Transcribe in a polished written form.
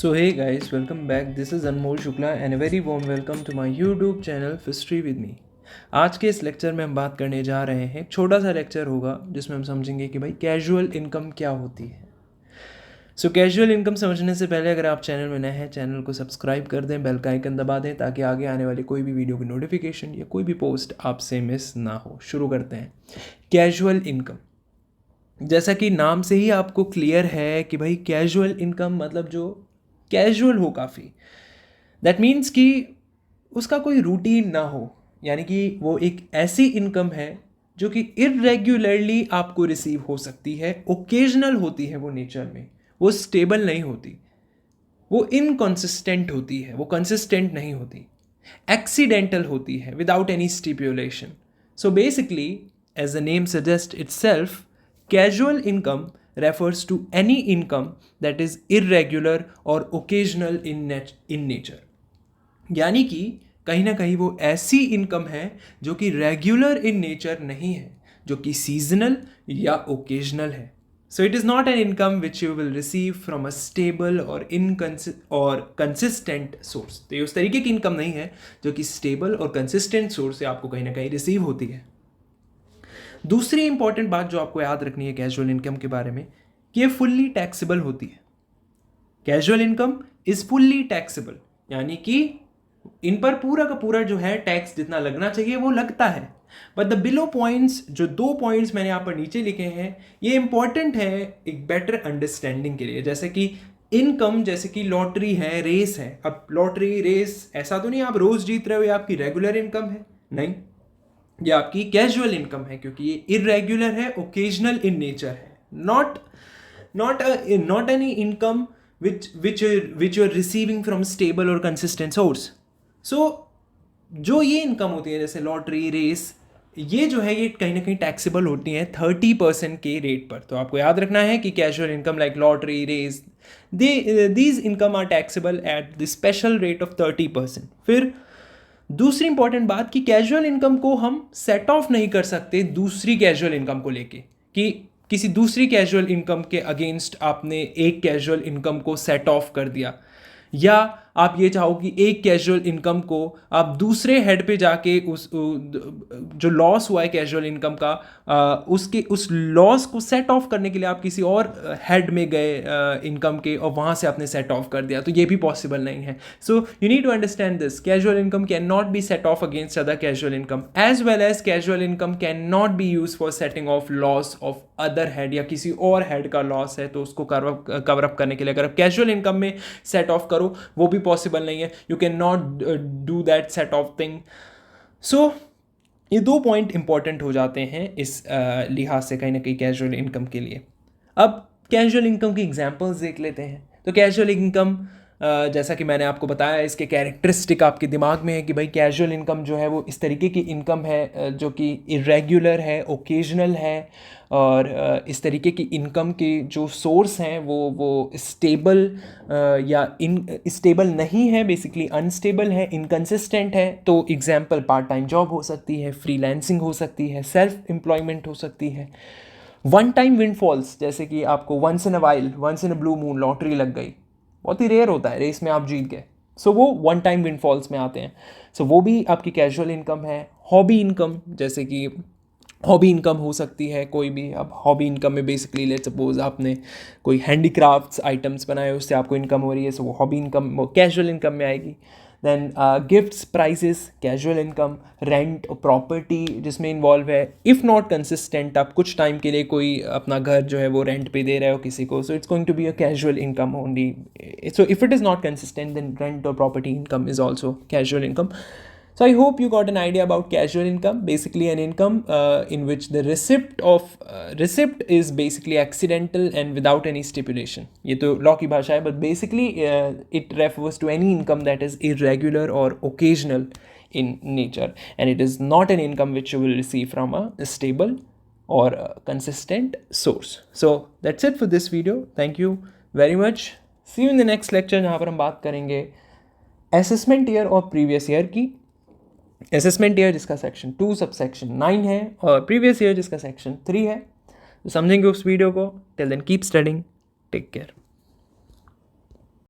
So hey guys, welcome back. This is Anmol Shukla and a very warm welcome to my YouTube channel History with me. आज के इस lecture में हम बात करने जा रहे हैं, एक छोटा सा लेक्चर होगा जिसमें हम समझेंगे कि भाई कैजुअल इनकम क्या होती है। सो कैजुअल इनकम समझने से पहले अगर आप चैनल में नए हैं, चैनल को सब्सक्राइब कर दें, बेल का आइकन दबा दें ताकि आगे आने वाली कोई भी वीडियो की नोटिफिकेशन या कोई भी पोस्ट आपसे मिस ना हो। शुरू करते हैं। कैजुअल इनकम, जैसा कि नाम से ही आपको क्लियर है कि भाई कैजुअल इनकम मतलब जो कैजुअल हो काफ़ी, दैट मीन्स कि उसका कोई रूटीन ना हो, यानी कि वो एक ऐसी इनकम है जो कि इरेग्युलरली आपको रिसीव हो सकती है, ओकेजनल होती है वो नेचर में, वो स्टेबल नहीं होती, वो इनकंसिस्टेंट होती है, वो कंसिस्टेंट नहीं होती, एक्सीडेंटल होती है without any stipulation. So basically as the name suggest itself, casual income refers to any income that is irregular or occasional in nature। यानी कि कहीं ना कहीं वो ऐसी इनकम है जो कि रेगुलर इन नेचर नहीं है, जो कि सीजनल या ओकेजनल है। So it is not an income which you will receive from a stable और कंसिस्टेंट सोर्स। तो ये उस तरीके की इनकम नहीं है जो कि स्टेबल और कंसिस्टेंट सोर्स से आपको कहीं ना कहीं रिसीव होती है। दूसरी इंपॉर्टेंट बात जो आपको याद रखनी है कैजुअल इनकम के बारे में, कि ये फुल्ली टैक्सेबल होती है। Casual income is fully taxable, यानी कि इन पर पूरा का पूरा जो है टैक्स जितना लगना चाहिए वो लगता है। बट द बिलो पॉइंट्स, जो 2 पॉइंट्स मैंने यहाँ पर नीचे लिखे हैं, ये इंपॉर्टेंट है एक बेटर अंडरस्टैंडिंग के लिए। जैसे कि इनकम, जैसे कि लॉटरी है, रेस है। अब लॉटरी रेस ऐसा तो नहीं आप रोज जीत रहे हो, ये आपकी रेगुलर इनकम है, नहीं, ये आपकी कैजुअल इनकम है, क्योंकि ये इरेग्युलर है, ओकेजनल इन नेचर है, not any income which you're receiving from stable or consistent source। so जो ये इनकम होती है जैसे लॉटरी, रेस, ये जो है ये कहीं ना कहीं टैक्सेबल होती है 30% के रेट पर। तो आपको याद रखना है कि casual income like lottery, race, these income are taxable at the special rate of 30%। फिर दूसरी इंपॉर्टेंट बात कि कैजुअल इनकम को हम सेट ऑफ नहीं कर सकते दूसरी कैजुअल इनकम को लेके, कि किसी दूसरी कैजुअल इनकम के अगेंस्ट आपने एक कैजुअल इनकम को सेट ऑफ कर दिया, या आप ये चाहो कि एक कैजुअल इनकम को आप दूसरे हेड पे जाके उस जो लॉस हुआ है कैजुअल इनकम का, उस लॉस को सेट ऑफ करने के लिए आप किसी और हेड में गए इनकम के और वहाँ से आपने सेट ऑफ कर दिया, तो ये भी पॉसिबल नहीं है। So you need to understand this, casual income can not be set off against other casual income, as well as casual income can not be use for setting off loss of other head, या किसी और head का loss है तो उसको cover up करने के लिए अगर आप कैजुअल इनकम में सेट ऑफ करो, वो भी पॉसिबल नहीं है। You can not do that set off thing. So ये 2 पॉइंट इंपॉर्टेंट हो जाते हैं इस लिहाज से कहीं ना कहीं कैजुअल इनकम के लिए। अब कैजुअल इनकम की एग्जांपल्स देख लेते हैं। तो कैजुअल इनकम, जैसा कि मैंने आपको बताया, इसके कैरेक्टरिस्टिक आपके दिमाग में है कि भाई कैजुअल इनकम जो है वो इस तरीके की इनकम है जो कि इरेगुलर है, ओकेजनल है, और इस तरीके की इनकम के जो सोर्स हैं वो स्टेबल या स्टेबल नहीं है, बेसिकली अनस्टेबल है, इनकंसिस्टेंट है। तो एग्जांपल पार्ट टाइम जॉब हो सकती है, फ्रीलांसिंग हो सकती है, सेल्फ एम्प्लॉयमेंट हो सकती है। वन टाइम विंडफॉल्स, जैसे कि आपको once in a blue moon lottery लग गई, बहुत ही रेयर होता है, रेस में आप जीत गए, सो वो वन टाइम विंडफॉल्स में आते हैं। सो वो भी आपकी कैजुअल इनकम है। हॉबी इनकम, जैसे कि हॉबी इनकम हो सकती है कोई भी। अब हॉबी इनकम में बेसिकली लेट्स सपोज आपने कोई हैंडीक्राफ्ट्स आइटम्स बनाए, उससे आपको इनकम हो रही है, सो वो हॉबी इनकम, वो कैजुअल इनकम में आएगी। Then gifts, prizes, casual income. Rent, property जिसमें इन्वॉल्व है, इफ़ नॉट कंसिस्टेंट, आप कुछ टाइम के लिए कोई अपना घर जो है वो रेंट पे दे रहे हो किसी को, so it's going to be a casual income only. So if it is not consistent then rent और property income is also casual income. So I hope you got an idea about casual income. Basically an income in which the receipt is basically accidental and without any stipulation. ये तो law की भाषा है, but basically it refers to any income that is irregular or occasional in nature, and it is not an income which you will receive from a stable or a consistent source. So that's it for this video. Thank you very much. See you in the next lecture, जहाँ पर हम बात करेंगे assessment year और previous year की। Assessment year जिसका section 2 sub section 9 है, और प्रीवियस ईयर जिसका सेक्शन 3 है। तो समझेंगे उस वीडियो को। Till then keep studying, take care.